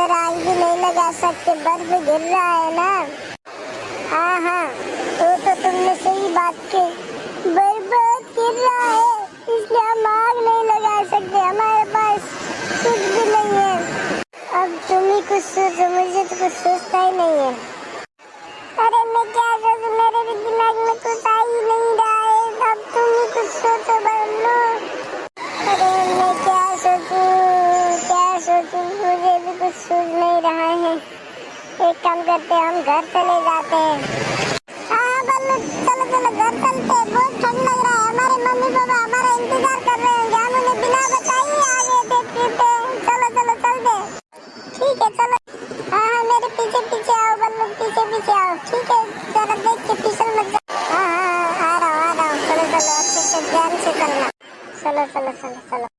अंदर आग भी नहीं लगा सकते, बर्फ गिर रहा है ना। हाँ हाँ, तो तुमने सही बात की, बर्फ गिर रहा है इसलिए हम आग नहीं लगा सकते, हमारे पास कुछ भी नहीं है। अब तुम ही कुछ सोचो, मुझे तो कुछ सोचता ही नहीं है। अरे मैं क्या सोचूं, मेरे भी दिमाग में कुछ आ ही नहीं रहा है, अब तुम ही कुछ सोचो बल्लू। अरे मैं क्या सोचूं, मुझे भी कुछ सूझ नहीं रहा है। एक काम करते हैं, हम घर चले जाते हैं। हाँ बल्लू, चलो चलो घर चलते हैं, बहुत ठंड लग रहा है, हमारे मम्मी पापा हमारा इंतजार कर रहे हैं, हम उन्हें बिना बताए ही आ गए थे ट्रिप पे। चलो चलो चलते हैं। ठीक है चलो। हाँ हाँ मेरे पीछे पीछे आओ बल्लू, पीछे पीछे आओ, ठीक है, जरा देख के फिसल मत जाओ। हाँ हाँ आ रहा हूँ, चलो चलो अच्छे से ध्यान से चलना। चलो चलो चलो चलो।